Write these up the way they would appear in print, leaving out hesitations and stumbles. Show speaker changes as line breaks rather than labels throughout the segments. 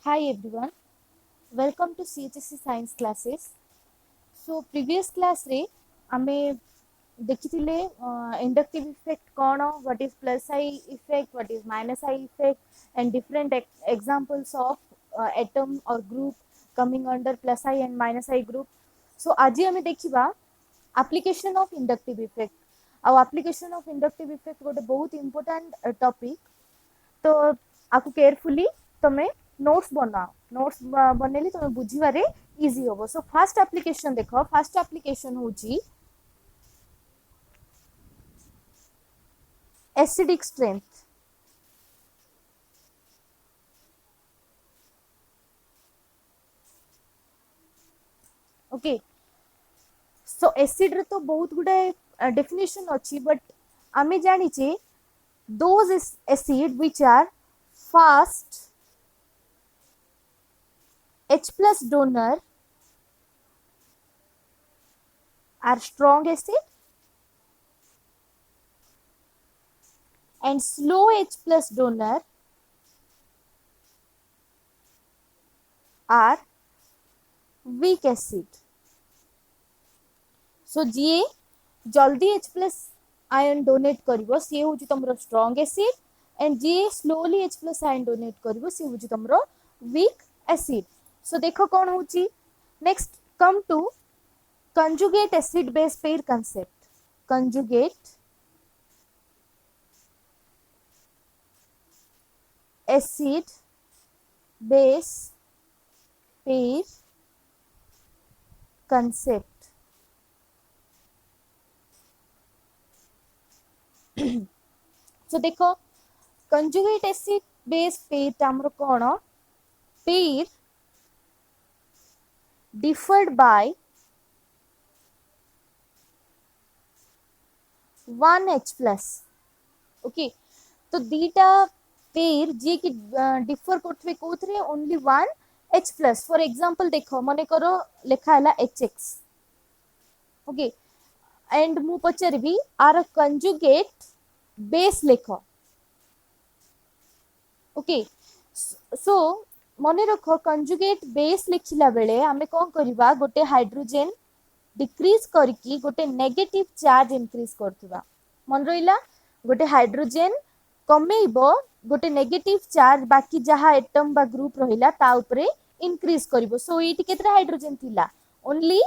Hi everyone, welcome to CHSC Science classes. So previous class रे आमे देखिथिले inductive effect कौन what is plus I effect, what is minus I effect and different examples of atom or group coming under plus I and minus I group. So आज आमे देखिबा application of inductive effect. Our application of inductive effect गोटे बहुत important topic. तो आपको carefully तमे notes बनाओ notes बनेली तमे बुझिबारे इजी होबो सो फर्स्ट एप्लीकेशन देखो फर्स्ट एप्लीकेशन होची acidic strength okay so acid रे तो बहुत गुडे डेफिनेशन अछि बट आमे जानि चे those acid which are fast H plus donor are strong acid and slow H plus donor are weak acid. So जी जल्दी H plus ion donate करिवो सी होची तमरो strong acid and ji slowly H plus ion donate करिवो सी होची तमरो weak acid. So देखो कौन होची next come to conjugate acid base pair concept. Conjugate acid base pair concept. So देखो conjugate acid base pair हमरो कौन pair differed by 1 H plus. Okay तो दीटा pair जी की डिफर करथवे कोथरे only 1 H plus for example देखो मने करो लिखा हला HX ओके एंड मु पचरबी आर कंजुगेट बेस लिखो ओके सो मने रखो कंजुगेट बेस लिखिला बेले आमे कोन करबा गोटे हाइड्रोजन डिक्रीज करकी गोटे नेगेटिव चार्ज इंक्रीज करथबा मन रहिला गोटे हाइड्रोजन कमेइबो गोटे नेगेटिव चार्ज बाकी जहा एटम बा ग्रुप रहिला ता ऊपरे इंक्रीज करिवो सो एटी केतरा हाइड्रोजन थिला ओनली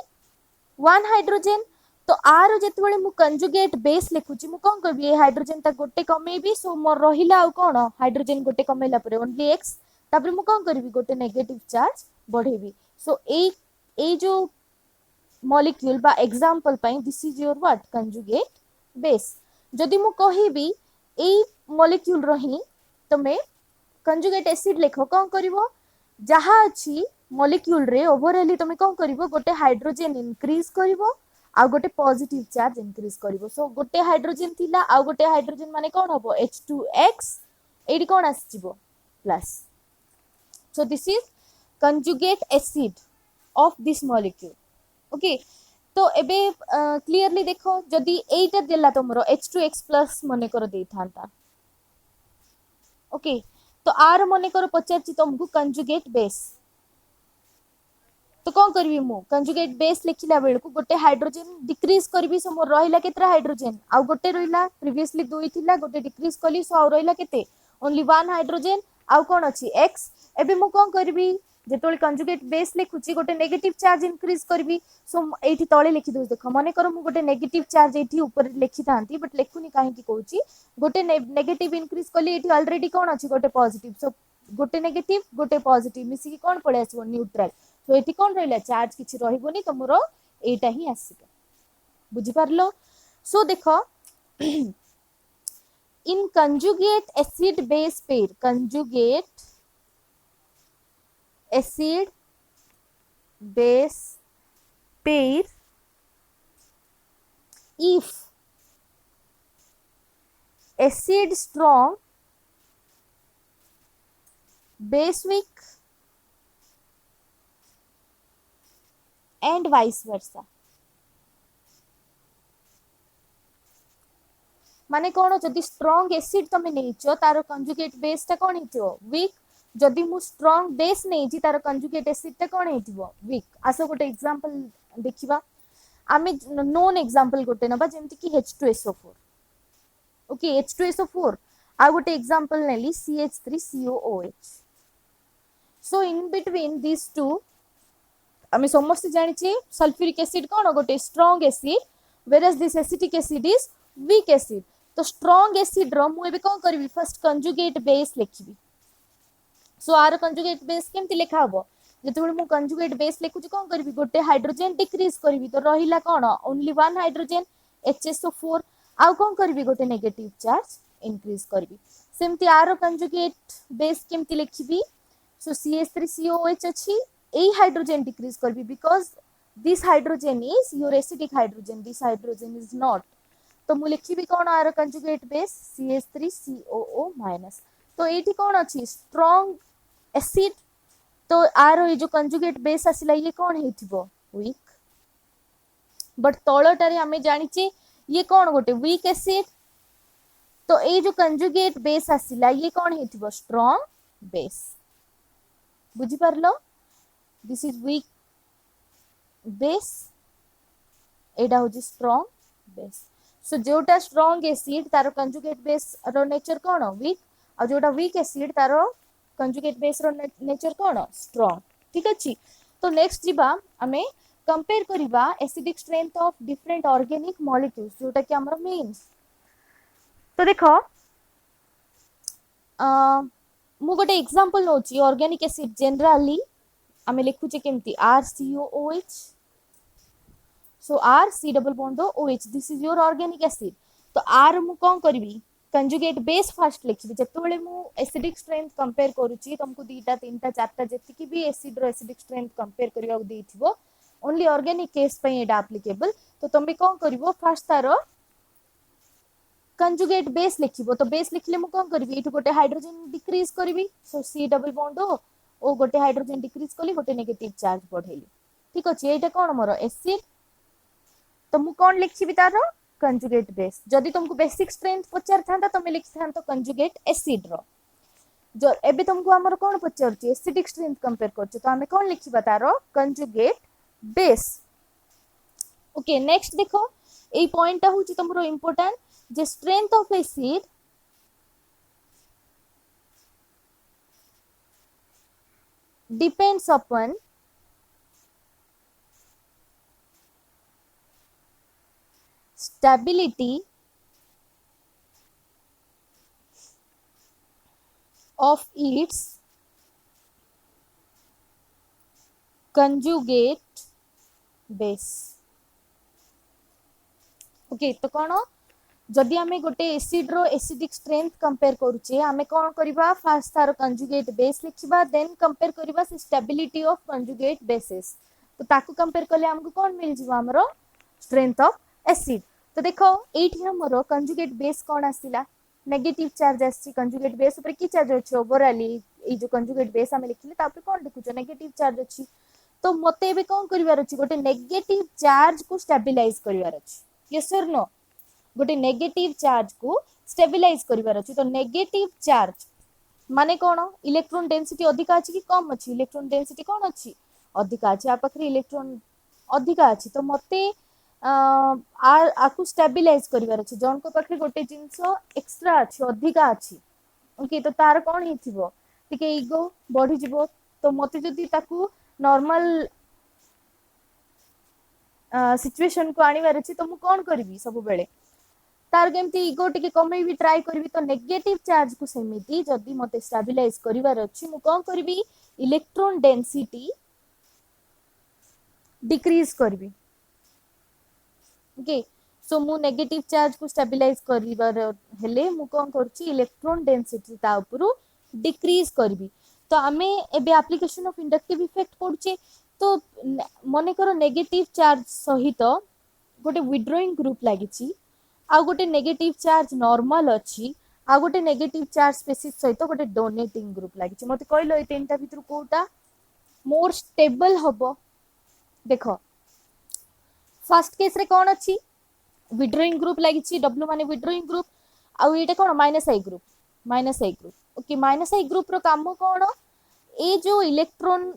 1 हाइड्रोजन तो आर जेतबेले मु कंजुगेट बेस लिखुची मु कोन करबी ए हाइड्रोजन ता गोटे कमेइबी सो मोर रहिला आ कोन हाइड्रोजन गोटे कमेइला परे ओनली x तापर मु कोन करबी गोटे नेगेटिव चार्ज बढ़ेबी सो ए जो मॉलिक्यूल बा एग्जांपल पई this is your what conjugate base जदि मु कहिबी ए मॉलिक्यूल रही तमे कंजुगेट एसिड लिखो कोन करिवो जहा अछि मॉलिक्यूल रे ओवरऑली तमे कोन करिवो गोटे हाइड्रोजन इंक्रीज करिवो आ गोटे पॉजिटिव चार्ज इंक्रीज करिवो सो गोटे हाइड्रोजन थिला आ गोटे हाइड्रोजन माने कोन होबो H2X एडी कोन आसीबो plus so this is conjugate acid of this molecule okay तो एबे क्लियरली देखो जदि एटा देला तमरो H2X प्लस मने कर दे थांता ओके तो आर मने कर पचारची तुमको कंजुगेट बेस तो कौन करबी मु कंजुगेट बेस लिखिला बेल को गोटे हाइड्रोजन डिक्रीज करबी सो मोर रहिला केतरा हाइड्रोजन आ गोटे रहिला प्रीवियसली 2 थिला गोटे डिक्रीज कली सो आ रहिला केते ओनली 1 हाइड्रोजन आ कोन अछि x एबे मु कोन करबी जेतोले कंजुगेट बेस लिखुची गोटे नेगेटिव चार्ज इंक्रीज करबी सो एठी तळे लिखि दउ देखो माने करो मु गोटे नेगेटिव चार्ज एठी ऊपर लिखि थांती बट लेखुनी काहे की कहूची गोटे नेगेटिव इंक्रीज कली एठी ऑलरेडी कोन अछि गोटे पॉजिटिव सो गोटे नेगेटिव गोटे पॉजिटिव मिसी की कोन पळे आसबो न्यूट्रल सो एठी कोन रहिला चार्ज किछि रहिबोनी तमरो एटा ही आसीबो बुझि पारलो सो देखो in conjugate acid base pair conjugate acid base pair if acid strong base weak and vice versa माने कोन जदि स्ट्रांग एसिड तमे नेइचो तारो कंजुगेट बेस ता कोन हिथियो वीक जदि मु स्ट्रांग बेस नहीं तार कंजुगेट एसिड टा कोन हेतिबो वीक आस गोटे एग्जांपल देखिबा आमे नोन एग्जांपल गोटे नबा जेमति कि H2SO4 ओके H2SO4 आ गोटे एग्जांपल नेली CH3COOH so in between this two आमे समस्त जानिछे सल्फ्यूरिक एसिड कोन गोटे strong acid whereas this acetic acid is weak acid तो स्ट्रांग एसिड रो मु एबे कोन करबी फर्स्ट कंजुगेट बेस लिखिबी सो आर कंजुगेट बेस केमति लिखा हबो जेतेबेले मु कंजुगेट बेस लिखुची कोन करबी गोटे हाइड्रोजन डिक्रीज करबी तो रहिला कोन ओनली वन हाइड्रोजन HSO4 आ कोन करबी गोटे नेगेटिव चार्ज इंक्रीज करबी सेमति आर कंजुगेट बेस केमति लिखिबी सो CH3COOH अछि ए हाइड्रोजन डिक्रीज करबी because this hydrogen is your acidic hydrogen this hydrogen is not तो मु लिखिबी कोन आर कंजुगेट बेस CH3COO माइनस तो एठी कोन अछि स्ट्रांग एसिड तो आर ये जो कंजुगेट बेस आसिला ये कोन हेथिबो वीक बट तळटारे हमें जानिचे ये कोन गोटे वीक एसिड तो ए जो कंजुगेट बेस आसिला ये कोन हेथिबो स्ट्रांग बेस बुझी परलो दिस इज वीक बेस एडा हो स्ट्रांग बेस सो जोटा स्ट्रांग एसिड तार कंजुगेट बेस रो नेचर कोन वीक आ जोटा वीक एसिड तार कंजुगेट बेस रो नेचर कोन स्ट्रांग ठीक अछि तो नेक्स्ट जिबा हमें कंपेयर करिबा acidic strength of different organic molecules जोटा कि हमर मेन तो देखो मु गोटे एग्जांपल नोची ऑर्गेनिक एसिड जनरली आमे लिखुचे केमती RCOOH so R C double bond OH this is your organic acid तो R मु कोन करबी कंजुगेट बेस फर्स्ट लिखिबी जेतेबेले मु एसिडिक स्ट्रेंथ कंपेयर करूची तुमको दीटा तीनटा चारटा जेतिकी भी एसिड रो एसिडिक स्ट्रेंथ कंपेयर करिया देथिबो ओनली ऑर्गेनिक केस पे एटा एप्लीकेबल तो तुम भी कोन करबो फर्स्ट तारो कंजुगेट बेस लिखिबो तो बेस लिखले मु कोन करबी एठु गोटे हाइड्रोजन डिक्रीज करबी सो C डबल बॉन्ड ओ गोटे हाइड्रोजन डिक्रीज कली गोटे नेगेटिव चार्ज बढ़ेली ठीक अछि एटा कोन मोर एसिड तो मु कोन लिखिबी तारो कंजुगेट बेस जदि तुमको बेसिक स्ट्रेंथ पचार थांता तुम लिखि थांतो कंजुगेट एसिड रो जो एबे तुमको हमर कोन पचारची एसिडिक स्ट्रेंथ कंपेयर करछ तो हमें कोन लिखिबा तारो कंजुगेट बेस ओके नेक्स्ट देखो ए पॉइंट होची तुमरो इंपोर्टेंट जे strength of acid depends upon stability of its conjugate base ओके तो कौन जदि आमे गोटे एसिड रो एसिडिक स्ट्रेंथ कंपेयर करूचे आमे कोन करबा फर्स्ट तार कंजुगेट बेस लिखिबा देन कंपेयर करबा से स्टेबिलिटी ऑफ कंजुगेट बेसेस तो ताकू कंपेयर करले हमको कोन मिल जिवो हमरो स्ट्रेंथ ऑफ एसिड तो देखो एठी हमरो कंजुगेट बेस कोन आसिला नेगेटिव चार्ज आसी कंजुगेट बेस ऊपर की चार्ज अछि ओवरऑली ए जो कंजुगेट बेस आमे लिखिले ता ऊपर कोन लिखुछो नेगेटिव चार्ज अछि तो मते एबे कोन करबार अछि गोटे नेगेटिव चार्ज को स्टेबिलाइज करबार अछि यस और नो गोटे नेगेटिव चार्ज को स्टेबिलाइज करिवार अछि तो नेगेटिव चार्ज माने कोन इलेक्ट्रॉन डेंसिटी अधिका अछि कि कम अछि इलेक्ट्रॉन डेंसिटी कोन अछि अधिका अछि आ पखरी इलेक्ट्रॉन अधिका अछि तो मते आकु स्टेबिलाइज करिवार अछि जौन को पखरी गोटे जिंसो एक्स्ट्रा अछि अधिका अछि ओके तो तार कोन हिथिबो टिके ईगो बढ़ी जिवो तो मते जदी ताकू नॉर्मल सिचुएशन को आनिवार अछि तो मु कोन करबी सब बेले तार केमती इगो टिके कमे भी ट्राई करबी तो नेगेटिव चार्ज को सेमिति जदी मते स्टेबिलाइज करिवार अछि मु कोन करबी इलेक्ट्रॉन डेंसिटी डिक्रीज करबी ओके सो मु नेगेटिव चार्ज को स्टेबिलाइज करिवार हेले मु कोन करछि इलेक्ट्रॉन डेंसिटी ता ऊपर डिक्रीज करबी तो आमे एबे एप्लीकेशन ऑफ इंडक्टिव इफेक्ट पडुचे तो मने करो नेगेटिव चार्ज सहित गोटे विड्रॉइंग ग्रुप लागिची आ गोटे नेगेटिव चार्ज नॉर्मल अछि आ गोटे नेगेटिव चार्ज स्पेसिस सहित गोटे डोनेटिंग ग्रुप लागिची मते कहलो ए तीनटा भितर कोटा मोर स्टेबल हबो देखो फर्स्ट केस रे कोन अछि विड्रॉइंग ग्रुप लागिची W माने विड्रॉइंग ग्रुप आ एटा कोन -I group okay -I group रो काम कोन ए जो इलेक्ट्रॉन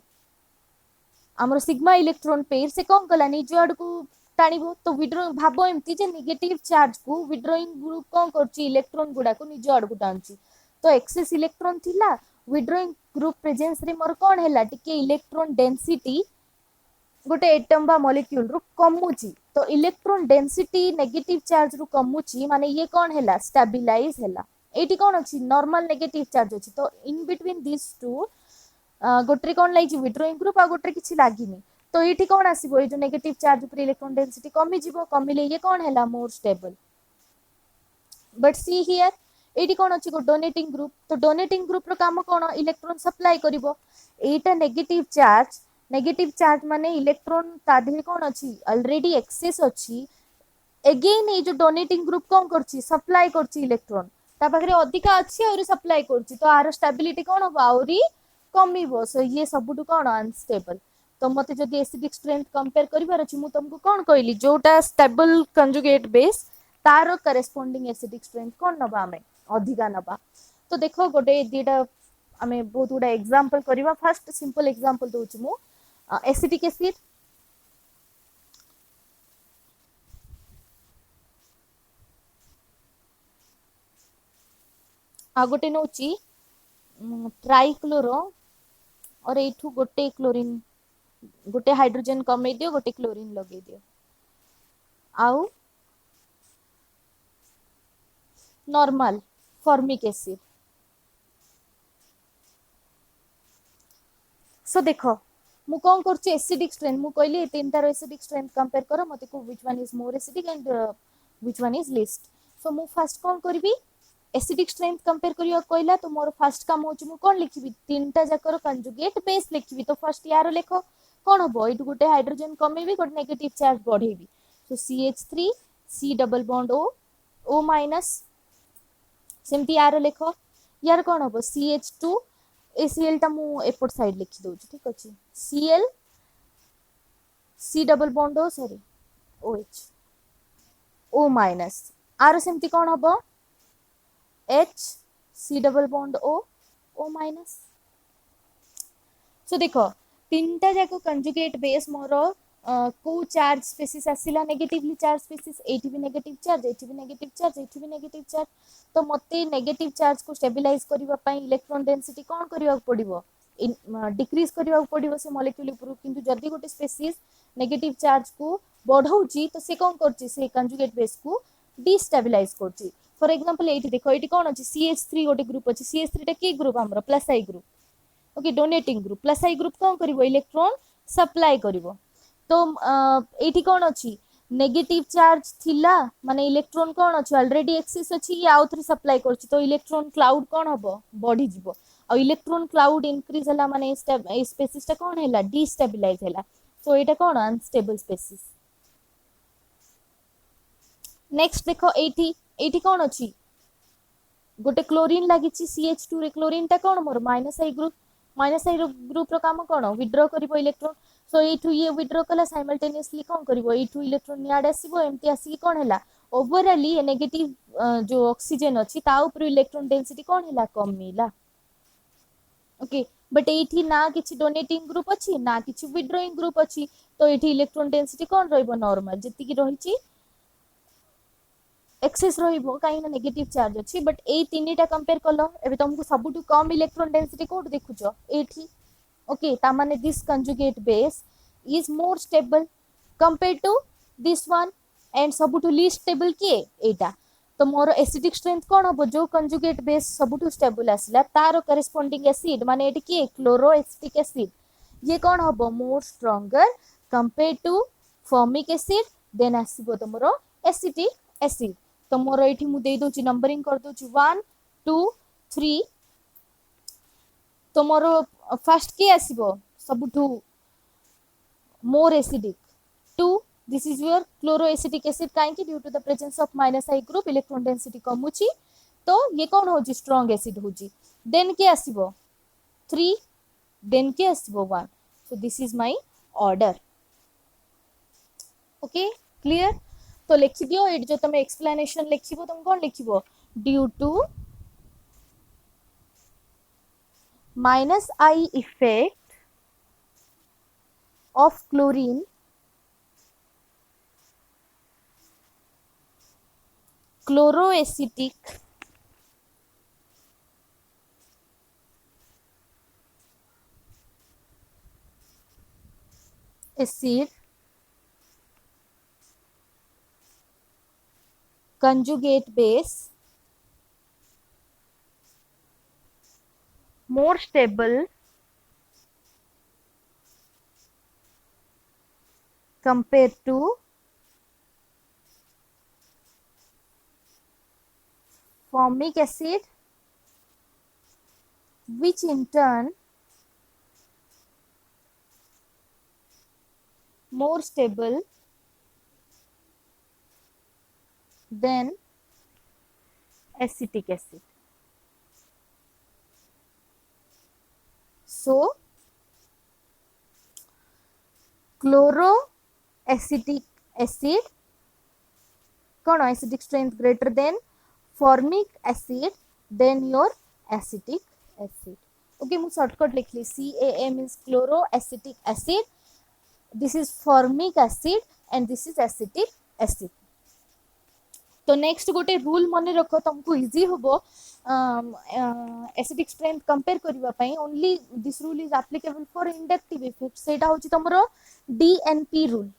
आमर सिग्मा इलेक्ट्रॉन पेयर से कौन कला निज आड़ को टाणिबो तो विड्रो भाबो एमती जे नेगेटिव चार्ज को विड्रोइंग ग्रुप कौन करची इलेक्ट्रॉन गुडा को निज आड़ को टाणची तो एक्सेस इलेक्ट्रॉन थिला विड्रोइंग ग्रुप प्रेजेंस रे मोर कौन हैला टिके इलेक्ट्रॉन डेंसिटी गोटे एटम बा मॉलिक्यूल रु कमुची तो इलेक्ट्रॉन डेंसिटी नेगेटिव चार्ज रु कमुची माने ये कौन हैला स्टेबलाइज हैला एटी कौन अछि नॉर्मल नेगेटिव चार्ज अछि तो इन बिटवीन दिस टू गोटे कौन लगी विड्रोइंग ग्रुप आ गोटे किसी लगिनी तो ये कौन आसो ये जो नेगेटिव चार्ज ऊपर इलेक्ट्रॉन डेंसिटी कमी जीवो कमिले ये कौन है more stable but see here ये कौन अच्छी डोनेटिंग ग्रुप तो डोनेटिंग ग्रुप रो काम कौन इलेक्ट्रॉन सप्लाई करिवो एटा नेगेटिव चार्ज माने इलेक्ट्रॉन ताधे कौन अच्छी ऑलरेडी एक्सेस अच्छी एगेन ये जो डोनेटिंग ग्रुप कौन करछि सप्लाई करछि इलेक्ट्रॉन ता पाखरे अधिका अच्छी और सप्लाई करछि तो आर स्टेबिलिटी कौन हो आउरी कमिबो सो ये सबुटु कौन अनस्टेबल तो मते जदि एसिडिक स्ट्रेंथ कंपेयर करिवार अछि मु तुमको कौन कहली जोटा स्टेबल कंजुगेट बेस तार करेस्पोंडिंग एसिडिक स्ट्रेंथ कौन नबा हमें अधिका नबा तो देखो गोटे दीटा हमें बहुत गुडा एग्जांपल करिवा फर्स्ट सिंपल एग्जांपल दोछि मु एसिडिक एसिड आ गोटे नउची ट्राइक्लोरो और एठू गोटे क्लोरीन गोटे हाइड्रोजन कमे दियो गोटे क्लोरीन लगे दियो आउ नॉर्मल फॉर्मिक एसिड सो देखो मु कौन करछि एसिडिक स्ट्रेंथ मु कहली तीनटा एसिडिक स्ट्रेंथ कंपेयर करो मते को which one is more acidic and which one is list so मु फर्स्ट कौन करबी एसिडिक स्ट्रेंथ कंपेयर करियो कहला तो मोर फर्स्ट काम होची मु कोन लिखिबी तीनटा जाकर कंजुगेट बेस लिखिबी तो फर्स्ट यार लेखो कौन हम एटू गोटे हाइड्रोजन कमेबी गोटे नेगेटिव चार्ज बढ़ेबी सो CH3 C double bond O minus सेमती यार लेखो यार कौन हम CH2 ACl टा मु एपट साइड लिखि दउची ठीक अछि Cl C double bond O sorry OH O minus आर सेमती कौन हम H C double bond O minus so देखो तीनटा जाको कंजुगेट बेस मोर को चार्ज स्पेसिस आसिला नेगेटिवली चार्ज स्पेसिस एटी भी नेगेटिव चार्ज एटी भी नेगेटिव चार्ज एटी भी नेगेटिव चार्ज तो मते नेगेटिव चार्ज को स्टेबलाइज करबा पई इलेक्ट्रॉन डेंसिटी कोन करबा पड़िबो डिक्रीज करबा पड़िबो से मॉलिक्यूल ऊपर किंतु जदी गोटे स्पेसिस नेगेटिव चार्ज को बढ़ौची तो से कोन करची से कंजुगेट बेस को डिस्टेबलाइज करची फॉर एग्जांपल एटी देखो एटी कोन अछि CH3 गोटे ग्रुप अछि CH3 टा के ग्रुप हमरो plus I group okay donating group plus I group कौन करिवो इलेक्ट्रॉन सप्लाई करिवो तो एठी कौन अछि नेगेटिव चार्ज थिला माने इलेक्ट्रॉन कौन अछि ऑलरेडी एक्सेस अछि या आउथरे सप्लाई करछि तो इलेक्ट्रॉन क्लाउड कौन हबो बढ़ी जिवो आ इलेक्ट्रॉन क्लाउड इंक्रीज हला माने स्पेसिस टा कौन हैला डिस्टेबलाइज हैला तो एटा कौन अनस्टेबल स्पेसिस नेक्स्ट देखो एठी कौन अछि गोटे क्लोरीन लागि CH2 रे क्लोरीन टा कौन मोर माइनस आई ग्रुप रो काम कौन विड्रॉ करिवो इलेक्ट्रॉन सो एठू ये विड्रॉ कला साइमल्टेनियसली कौन करिवो एठू इलेक्ट्रॉन याड आसीबो एमती आसी कौन हैला ओवरऑली नेगेटिव जो ऑक्सीजन अछि ता ऊपर इलेक्ट्रॉन डेंसिटी कौन हैला कमिला ओके बट एठी ना किछि डोनेटिंग ग्रुप अछि ना किछि विड्रॉइंग ग्रुप अछि तो एठी इलेक्ट्रॉन डेंसिटी कौन रहइबो नॉर्मल जति कि रहिछि एक्सेस रहिबो काई ना नेगेटिव चार्ज अछि बट ए तीनटा कंपेयर कलो एबे तुमको सबुटु कम इलेक्ट्रॉन डेंसिटी कोड देखुछो एठी ओके ता माने this conjugate base is more stable compare to this one and सबुटु लीस्ट स्टेबल के एटा तो मोर एसिडिक स्ट्रेंथ कोन हबो जो कंजुगेट बेस सबुटु स्टेबल आसिला तारो करेस्पोंडिंग एसिड माने एटी के क्लोरो एसिटिक एसिड ये कोन हबो more stronger compare to formic acid then आसीबो तमरो acetic acid तो मोर एठी मु दे दोची नंबरिंग कर दोची 1 2 3 तो मोर फर्स्ट के आसीबो सबुठू more acidic 2 this is your chloroacetic acid काहे due to the presence of minus I group electron density कमुची तो ये कौन होची स्ट्रांग एसिड होची देन के आसीबो 3 देन के आसीबो 1 सो this is my order okay clear तो लिखि दियो एट जो तुम एक्सप्लेनेशन लिखिबो तुम कौन लिखिबो due to minus I effect of chlorine chloroacetic acid conjugate base more stable compared to formic acid, which in turn more stable than acetic acid. So chloroacetic acid कौन acidic strength greater than formic acid then your acetic acid. Okay, mu shortcut लिखली CAA means chloroacetic acid, this is formic acid and this is acetic acid. तो next गोटे rule मन रख तुमको easy हम acidic strength compare करबा पई only this rule is applicable for inductive effect सेटा होची तमरो डीएनपी रूल.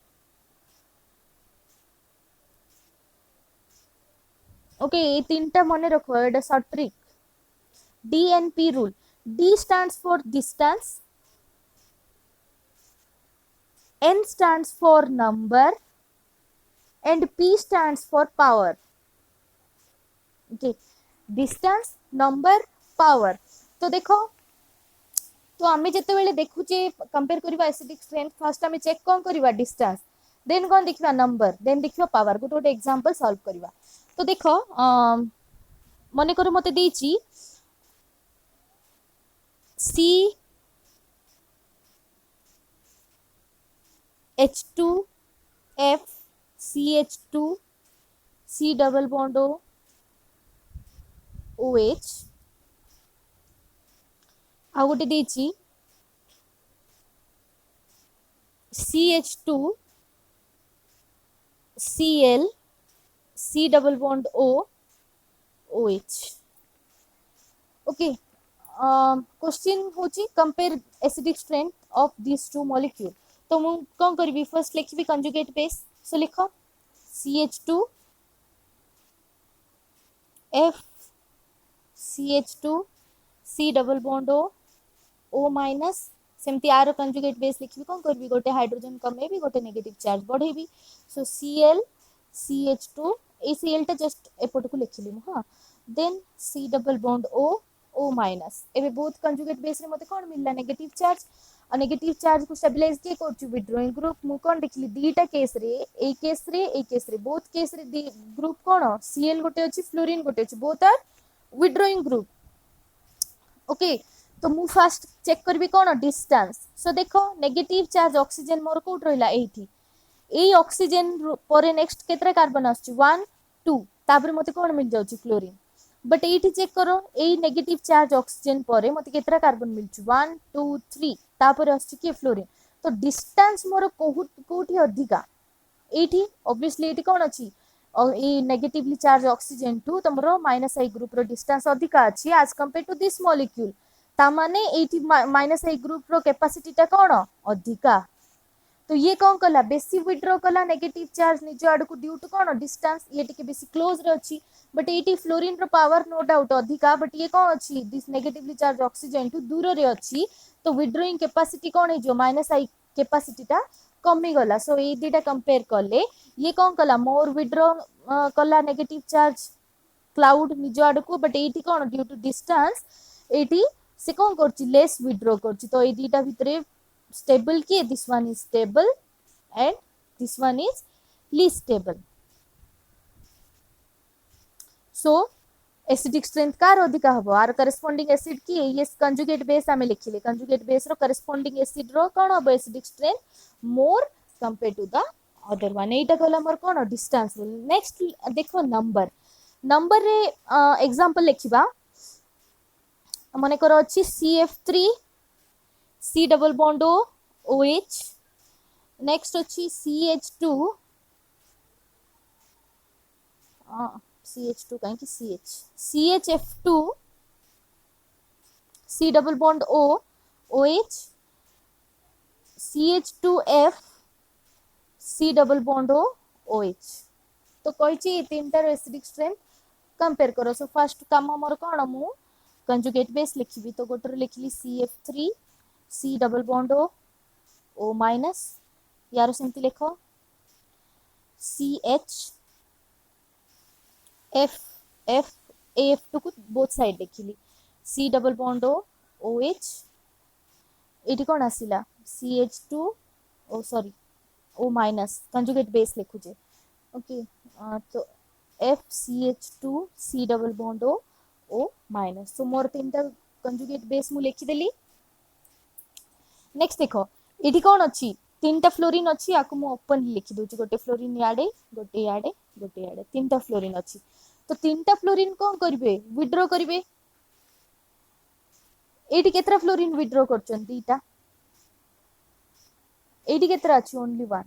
ओके ये तीनटा मन रखो एटा short trick. DNP rule, D stands for distance, N stands for number and P stands for power. Okay, distance, number, power. तो देखो तो आमे जते बेले देखुचे कंपेयर करबा एसिडिक स्ट्रेंथ फर्स्ट आमे चेक कोन करबा डिस्टेंस देन कोन देखबा नंबर देन देखबा पावर गोटे गोटे एग्जांपल सॉल्व करबा. तो देखो मने करो मते देछि C H2F CH2 C double bond O OH आ गोटे देछि CH2 Cl C double bond O OH. Okay question होची compare acidic strength of this two molecule. तो मु कौन करबी फर्स्ट लिखबी कंजुगेट बेस. सो लिखो CH2 F CH2 C double bond O O minus सेमती आर कंजुगेट बेस लिखबी कौन करबी गोटे हाइड्रोजन कमेबी गोटे नेगेटिव चार्ज बढ़ेबी. सो Cl CH2 ए Cl टा जस्ट एपट को लिखली मु. हां then C double bond O O minus एबे बोथ कंजुगेट बेस रे मते कोन मिलला नेगेटिव चार्ज और नेगेटिव चार्ज को स्टेबलाइज के करछु विथड्रॉइंग ग्रुप. मु कोन देखली दीटा केस रे ए केस रे बोथ केस रे दी ग्रुप कोन Cl गोटे अछि फ्लोरीन गोटे अछि both are withdrawing group. Okay तो मु फर्स्ट चेक करबी कोन डिस्टेंस. सो देखो नेगेटिव चार्ज ऑक्सीजन मोर कोट रहला एठी ए ऑक्सीजन परे नेक्स्ट केतरा कार्बन आछि 1 2 तापर मते कोन मिल जाउछि क्लोरीन. बट एठी चेक करो ए नेगेटिव चार्ज ऑक्सीजन परे मते केतरा कार्बन मिलछु 1 2 3 तापर आछि के फ्लोरीन. तो डिस्टेंस मोर कोठी अधिका एठी ऑब्वियसली एठी कोन अछि और ए नेगेटिवली चार्ज ऑक्सीजन टू तमरो माइनस आई ग्रुप रो डिस्टेंस अधिका अछि as compare to this molecule. ता माने एठी माइनस आई ग्रुप रो कैपेसिटी ता कोन अधिका. तो ये कौन कला बेसी विड्रॉ कला नेगेटिव चार्ज निज आड़ को ड्यू टू कौन डिस्टेंस ये टिके बेसी क्लोज रे अछि. बट एटी फ्लोरीन रो पावर नो डाउट अधिका बट ये कौन अछि दिस नेगेटिवली चार्ज ऑक्सीजन टू दूर रे अछि. तो विड्रॉइंग कैपेसिटी कौन है जो माइनस आई कैपेसिटी ता कमी गला. सो ए दीटा कंपेयर करले ये कौन कला मोर विड्रॉ कला नेगेटिव चार्ज क्लाउड निज आड़ को बट एटी कौन ड्यू टू डिस्टेंस एटी से कौन करछि लेस विड्रॉ करछि. तो ए दीटा भितरे stable ki this one is stable and this one is least stable. So acidic strength car अधिका हबो आर corresponding acid की ये conjugate base आमे लिखिले conjugate base रो corresponding acid रो कोन हबो acidic strength more compared to the other one. एटा कहला मोर कोन distance rule. next देखो number रे example लिखिबा मन कर अच्छी CF3 C double bond O OH next अच्छी CH2 CH2 कहीं CHF2 C double bond O OH CH2F C double bond O OH तो कही तीन टार एसिडिक स्ट्रेंथ कंपेयर करो सो फर्स्ट काम मोर कौन मु कंजुगेट बेस लिखी तो गोटे लिखली CF3 C double bond O minus यार सेमती लिख CH F F AF2 को बोथ साइड लिखिली C डबल बॉन्ड OH ये कौन आसला CH2 ओ sorry O minus conjugate base लिखुचे ओके तो FCH2 C double bond O minus so more तीन टा कंजुगेट बेस मु लिखिदेली नेक्स्ट देखो ये कौन अच्छी तीन टा फ्लोरीन अच्छी आपको मु ओपन लिखि दूची गोटे फ्लोरीन याडे गोटे याडे तीन टा फ्लोरीन अच्छी तो तीन टा फ्लोरीन कौन करिवे विथड्रॉ करिवे एटी केतरा फ्लोरीन विथड्रॉ करचंती इटा एटी केतरा अछि ओनली वन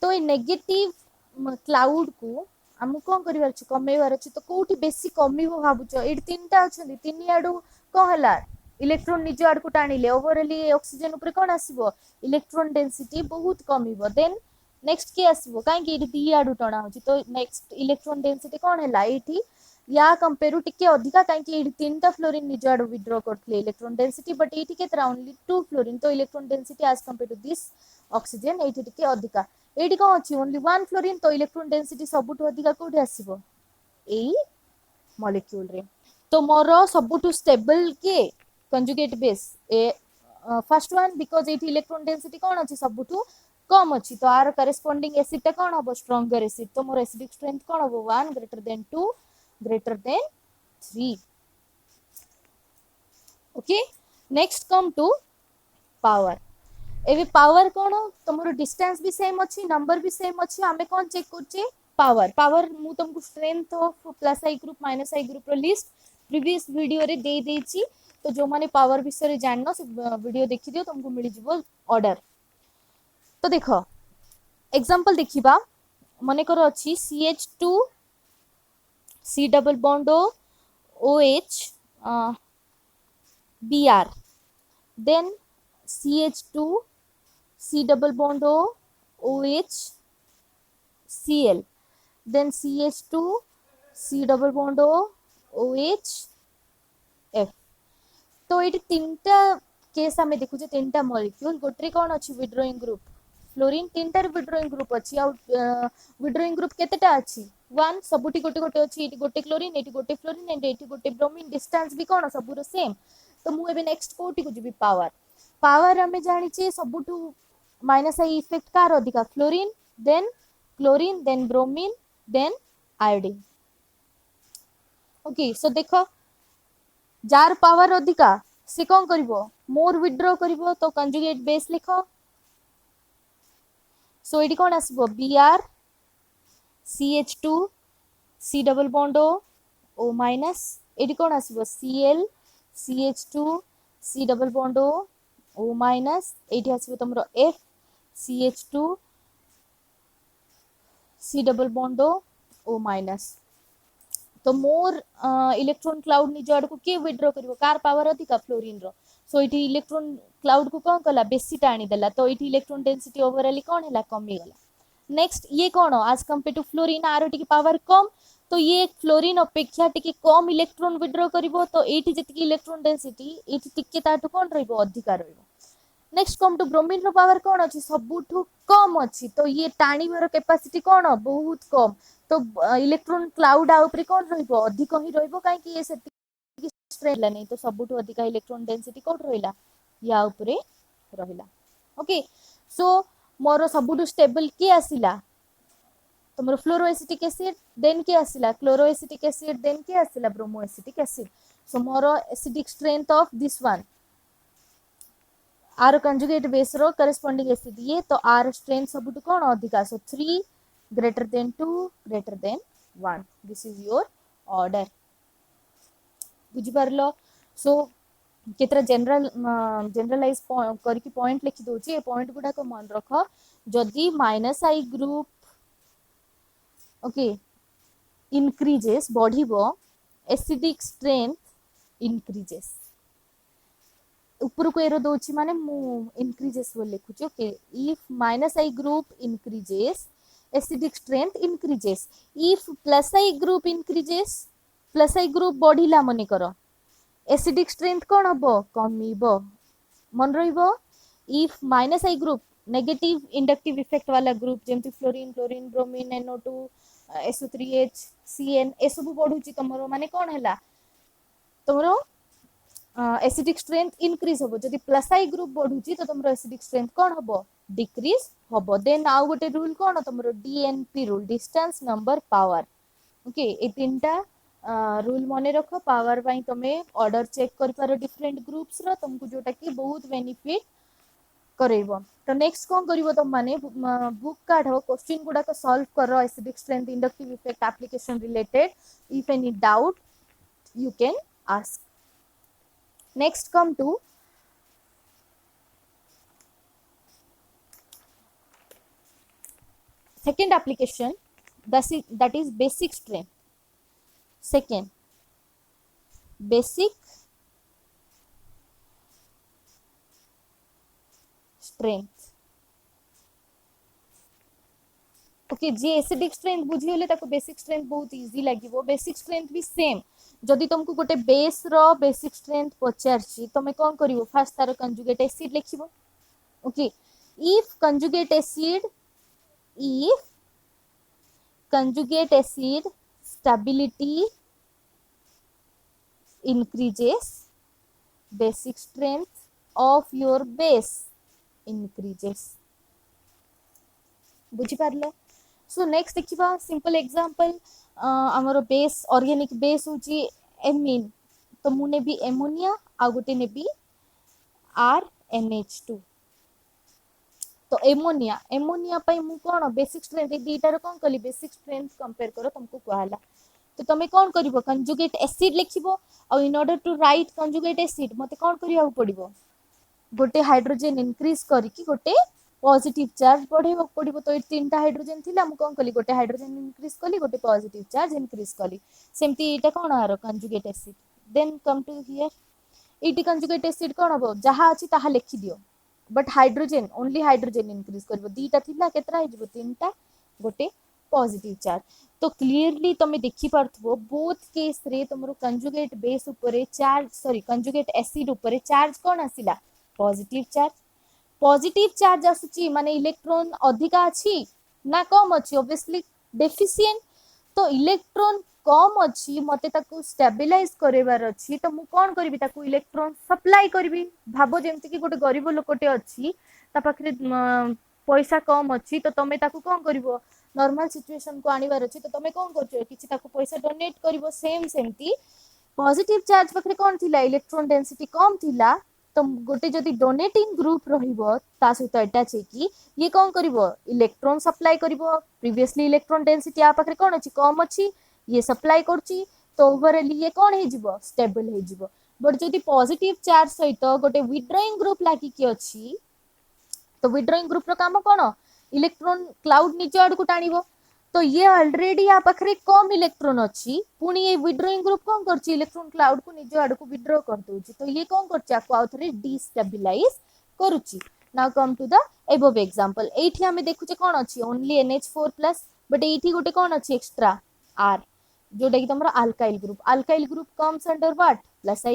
तो ये नेगेटिव क्लाउड को आम कौन कर कमेबार अच्छे तो कौटी बेसी कमिब भावुच ये तीन टा अच्छा तीन आड़ू कौन है इलेक्ट्रोन निज आड़ को टाणिले ओवरअली ऑक्सीजन ऊपर कौन आसो इलेक्ट्रोन डेंसिटी बहुत कमिब देन नेक्स्ट किए आसो कहीं दी आड़ू टणा हो तो नेक्स्ट इलेक्ट्रोन डेंसिटी कौन है ये या कंपेयर टिके अधिका कहीं तीन टा फ्लोरीन निज आड़ विथड्रॉ करते इलेक्ट्रोन डेंसिटी बट ये केतरा ओनली 2 फ्लोरीन तो electron density as compare to this oxygen ये टिके अधिका ये कौन अच्छी ओनली 1 फ्लोरीन तो इलेक्ट्रोन डेंसिटी सबुठ अधिका कौटी आसो यही मॉलिक्यूल रे तो मोर सबुठ स्टेबल के कंजुगेट बेस ए फर्स्ट वन बिकॉज ये इलेक्ट्रोन डेंसिटी कौन अच्छी सबुठ कम अच्छी तो आर करेस्पोंडिंग एसिड टा कौन हम स्ट्रॉन्गर एसिड तो मोर एसिडिक स्ट्रेंथ कौन हम 1 greater than 2 greater than 3 okay next come to power एबे पावर कौन तुम डिस्टेंस भी सेम अच्छी नंबर भी सेम अच्छी आमे कौन चेक करछे पावर पावर मु तुमको strength of plus I group minus I group रो लिस्ट प्रीवियस वीडियो रे दे देछि तो जो माने पावर विषय जानना से वीडियो देखि दियो तुमको मिल जिवो ऑर्डर तो देखो एग्जांपल देखिबा मने करो अछि CH2 C double bond OH Br then CH2 C double bond OH Cl then CH2 C double bond OH F तो ये तीन टा केस आमे देखुचे तीन टा मॉलिक्यूल गोटे कौन अच्छी विड्रोइंग ग्रुप फ्लोरीन तीन टार विड्रोइंग ग्रुप अच्छी आ विड्रोइंग ग्रुप केतेटा अच्छी वन सबुटी गोटे गोटे अच्छी ये गोटे क्लोरीन ये गोटे फ्लोरीन एंड ये गोटे ब्रोमीन डिस्टेंस भी कौन सबूर सेम तो मुझे नेक्स्ट कोटी को जी पावर पावर आमे जानिचे सबुठू माइनस आई इफेक्ट कार अधिका fluorine then bromine then iodine okay so देखो जार पावर अधिका से कौन करिवो मोर विथड्रॉ करिवो तो कंजुगेट बेस लिखो सो ये कौन आसबो Br CH2 C double bond O minus ये कौन आसबो Cl CH2 C double bond O minus ये आसबो तुमरो F CH2 C double bond O minus तो मोर इलेक्ट्रॉन क्लाउड निज आड़ को किए विथड्रॉ करिवो कार पावर अधिका फ्लोरीन रो सो ये इलेक्ट्रॉन क्लाउड को कौन कला बेसी टाणी देला तो ये इलेक्ट्रॉन डेंसिटी ओवरऑल कौन है कमी गला नेक्स्ट ये कौन आज कंपेयर टू फ्लोरीन आर टी पावर कम तो ये फ्लोरीन अपेक्षा टिके कम इलेक्ट्रॉन विथड्रॉ करिवो तो एठी जति इलेक्ट्रॉन डेंसिटी एठी टिके ताटू कौन रहइबो अधिका रहइबो नेक्स्ट कम टू ब्रोमीन रो पावर कौन अछि सबुठू कम अछि तो ये टाणीबार कैपेसिटी कौन बहुत कम तो इलेक्ट्रॉन क्लाउड आ ऊपर कौन रहइबो अधिक ही रहइबो काहे कि ये सेति स्ट्रेंथ ला नहीं तो सबुठू अधिका इलेक्ट्रॉन डेंसिटी कोड रहइला या ऊपर रहइला ओके सो मोर सबुठू स्टेबल के आसिला तुमरो फ्लोरोएसिटिक एसिड देन के आसिला क्लोरोएसिटिक एसिड देन के आसिला bromoacetic acid so more acidic strength of this one आर कंजुगेट बेस रो करेस्पोंडिंग एसिड ये तो आर स्ट्रेंथ सबुठू कौन अधिका सो 3 greater than 2 greater than 1 this is your order बुझी पारलो सो केतरा जनरलाइज करके पॉइंट लिखि दोची ए पॉइंट गुडा को मन रख जदि minus I group okay increases बढ़िबो एसिडिक स्ट्रेंथ इंक्रीजेस ऊपर को एरो दोची माने मु इंक्रीजेस बोल लिखुची okay if minus I group increases acidic strength increases if plus I group increases plus I group बढ़िला मने करो एसिडिक स्ट्रेंथ कौन हम कमिबो मन रहिबो if minus I group negative inductive effect वाला ग्रुप जेमति fluorine chlorine bromine NO2 SO3H CN ए सब बढ़ुची तमरो माने कौन हैला तमरो एसिडिक स्ट्रेंथ इंक्रीज होबो जदि प्लस आई ग्रुप बढ़ुची तो तमरो एसिडिक स्ट्रेंथ कौन होबो डिक्रीज होबो देन आउ गोटे रूल कौन तमरो DNP rule distance number power okay ए तीनटा रूल मने रख पावर पाई तमे ऑर्डर चेक कर पारो डिफरेंट ग्रुप्स रो तुमको जोटा कि बहुत बेनिफिट करेबो तो नेक्स्ट कौन करिवो तुम माने बुक काढो क्वेश्चन गुडा को सॉल्व करो acidic strength inductive effect application related if any doubt you can ask. Next come to second application that is basic strength. Second, basic strength. Okay जी एसिडिक स्ट्रेंथ बुझी होले ताको basic strength बहुत easy लागिवो basic strength भी same जदि तुमको गोटे बेस रो बेसिक स्ट्रेंथ पचारची तमे कोन करिवो फर्स्ट तार कंजुगेट एसिड लिखिवो okay if conjugate acid stability increases basic strength of your base increases बुझी पारलो सो नेक्स्ट देखिबा सिंपल एग्जांपल हमरो बेस ऑर्गेनिक बेस होची एमीन तो मु ने भी एमोनिया आ गोटे ने भी RNH2 तो एमोनिया एमोनिया पई मु कोन बेसिक स्ट्रेंथ ए दीटा रो कोन कली बेसिक स्ट्रेंथ कंपेयर करो तुमको कहला तो तमे कोन करिवो कंजुगेट एसिड लिखिबो और in order to write conjugate acid मते कोन करिया पड़िबो गोटे हाइड्रोजन इंक्रीज करके गोटे पॉजिटिव चार्ज बढ़ेबो पड़िबो तो ए तीनटा हाइड्रोजन थिला हम कोन कली गोटे हाइड्रोजन इंक्रीज कली गोटे पॉजिटिव चार्ज इंक्रीज कली सेमती एटा कोन आरो conjugate acid then come to here एटी कंजुगेट एसिड कोन हबो जहा अछि ताहा लिखि दियो but hydrogen only hydrogen increase करबो दीटा थिला केतरा हिजबो तीनटा गोटे पॉजिटिव चार्ज तो क्लियरली तमे देखि पारथबो बोथ केस रे तमरो कंजुगेट बेस ऊपर चार्ज सॉरी कंजुगेट एसिड ऊपर चार्ज कोन आसिला पॉजिटिव चार्ज आसुची माने इलेक्ट्रॉन अधिका अछि ना कम अछि ऑब्वियसली डेफिशिएंट तो इलेक्ट्रॉन कम अछि मते ताकू स्टेबलाइज करेबार अछि तो मु कोन करबी ताकू इलेक्ट्रॉन सप्लाई करबी भाबो जेमति कि गोटे गरीब लोकटे अछि ता पाखरे पैसा कम अछि तो तमे ताकू कोन करबो नॉर्मल सिचुएशन को आनिबार अछि तो तमे कोन करछो किछि ताकू पैसा डोनेट करबो सेमती पॉजिटिव चार्ज पाखरे कोन थिला इलेक्ट्रॉन डेंसिटी कम थिला तो गोटे जदि डोनेटिंग ग्रुप रहिबो ता सहित अटैच है कि ये कोन करिवो इलेक्ट्रॉन सप्लाई करिवो प्रीवियसली इलेक्ट्रॉन डेंसिटी आ पाखरे कोन अछि कम अछि ये सप्लाई करछि तो ओवरऑल ये कोन हे जिवो स्टेबल हे जिवो बट जदि पॉजिटिव चार्ज सहित गोटे विथड्रॉइंग ग्रुप लागि कि अछि तो विथड्रॉइंग ग्रुप रो काम कोन इलेक्ट्रॉन क्लाउड निज आड़ को टाणिबो तो ये ऑलरेडी आ पाखरे कम इलेक्ट्रॉन अछि पुनी ये विथड्रॉइंग ग्रुप कोन करछि इलेक्ट्रॉन क्लाउड को निज आड़ को विथड्रॉ कर दोछि तो ये कोन करछि आको आउथरे डिस्टेबलाइज करूछि now come to the above example एठी हमें देखुचे कोन अछि ओनली NH4+ बट एठी गोटे कोन अछि एक्स्ट्रा R जोटा कि तमरो alkyl group comes under what plus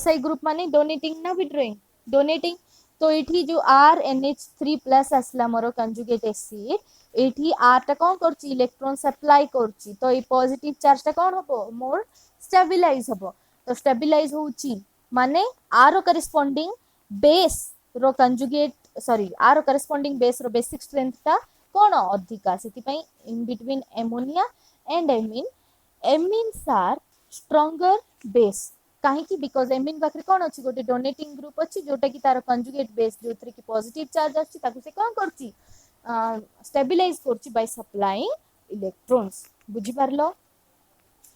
I group माने डोनेटिंग ना विथड्रॉइंग डोनेटिंग तो एठी जो RNH3+ आसला मोर कंजुगेट एसिड एठी R टा कोन करछि इलेक्ट्रॉन सप्लाई करछि तो ए पॉजिटिव चार्ज टा कोन हबो मोर स्टेबलाइज हबो तो स्टेबलाइज होउछि माने R करेस्पोंडिंग बेस रो conjugate sorry R corresponding base रो बेसिक स्ट्रेंथ टा कोन अधिका सेति पई in between ammonia and amines are stronger base काहे कि बिकॉज एमीन पाखरे कोन अछि गोटे डोनेटिंग ग्रुप अछि जोटा कि तार कंजुगेट बेस जोथरे कि पॉजिटिव चार्ज अछि ताकू से कोन करछि स्टेबलाइज करछि बाय सप्लाइंग इलेक्ट्रॉन्स बुझी पारलो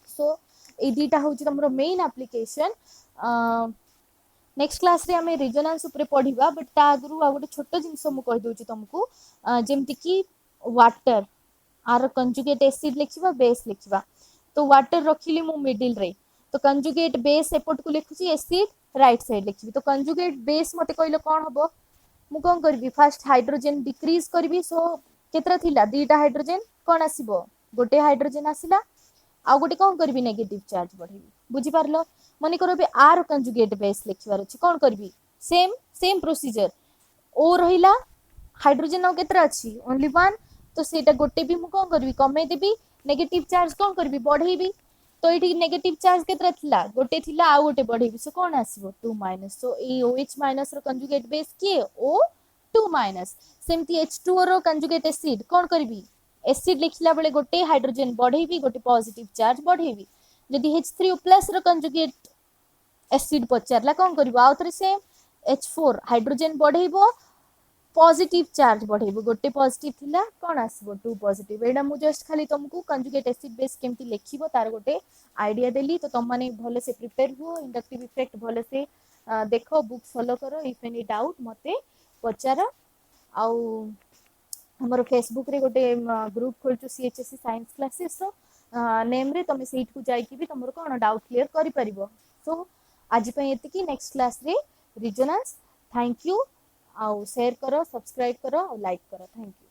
सो ए दीटा हूँ तुम मेन एप्लिकेशन। नेक्स्ट क्लास रे आम रिजोनांस उपरे पढ़िबा, बट ता आगु आ गोटे छोट जिनस मु कहि दउची तुमको, जेमति कि वाटर आर कंजुगेट एसिड लिखिबा बेस लिखिबा। तो वाटर रखिली मु मिडिल रे, तो कंजुगेट बेस एपट को लिखुची, एसिड राइट साइड लिखिबी। तो कंजुगेट बेस मते कहले कोन हबो, मु कोन करबी फास्ट हाइड्रोजन डिक्रीज करबी। सो केतरा थिला दीटा हाइड्रोजन, कोन आसीबो गोटे हाइड्रोजन आसिला, आ गोटे कोन करबी नेगेटिव चार्ज बढ़ेबी। बुझी पारलो, मने करो बे आर कंजुगेट बेस लिखिबार अछि, कोन करबी सेम सेम प्रोसीजर। ओ रहिला हाइड्रोजन आ केतरा अछि ओनली वन, तो सेटा गोटे भी मु कोन करबी कमे देबी, नेगेटिव चार्ज कोन करबी बढ़ेबी। तो ये नेगेटिव चार्ज केतरा थिला गोटे थिला, आ गोटे बढ़ेबी, सो कोन आसीबो 2 माइनस। सो ए OH minus rho conjugate base के O2 माइनस। सेमती H2O रो कंजुगेट एसिड कोन करबी, एसिड लिखला बेले गोटे हाइड्रोजन बढ़ेबी, गोटे पॉजिटिव चार्ज बढ़ेबी। जदि H3O प्लस रो कंजुगेट एसिड पचारला कोन करबो, आउ थरे सेम H4 हाइड्रोजन बढ़ेबो, पॉजिटिव चार्ज बढ़ेबो, गोटे पॉजिटिव थिला कोन आसीबो 2 पॉजिटिव। एडा मु जस्ट खाली तुमको कंजुगेट एसिड बेस केमती लिखिबो तार गोटे आइडिया देली। तो तुम माने भले से प्रिपेयर हो, इंडक्टिव इफेक्ट भले से देखो, बुक फॉलो करो, इफ एनी डाउट मते पचार। आउ हमर फेसबुक रे गोटे ग्रुप खोलछु CHSE साइंस क्लासेस रो नेम रे, तुम सेट को जाई कि भी तुमरो कोन डाउट क्लियर करि परिबो। सो आज पे एति की, नेक्स्ट क्लास रे रिजोनेंस। थैंक यू, आउ शेयर करो, सब्सक्राइब करो, लाइक करो। Thank you.